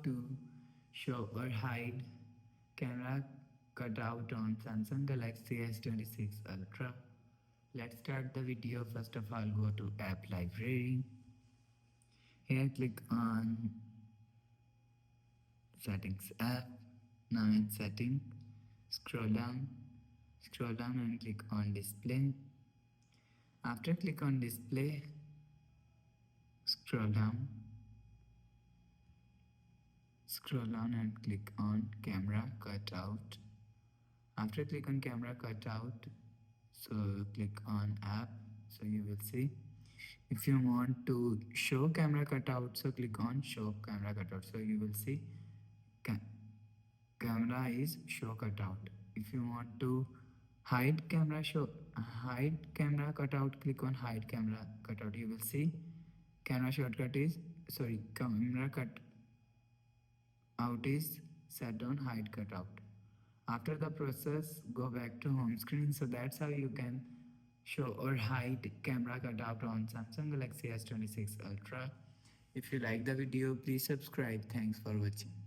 to show or hide camera cutout on Samsung Galaxy S26 Ultra. Let's start the video. First of all, go to app library. Here click on settings app. Now in setting, scroll down and click on display. After click on display, scroll down and click on camera cutout. After click on camera cutout, so click on app, so you will see. If you want to show camera cutout, so click on show camera cutout, so you will see camera is show cutout. If you want to hide camera cutout, click on hide camera cutout. You will see camera shortcut is camera cut out is set on hide cutout. After the process, go back to home screen. So that's how you can show or hide camera cutout on Samsung Galaxy S26 Ultra. If you like the video, please subscribe. Thanks for watching.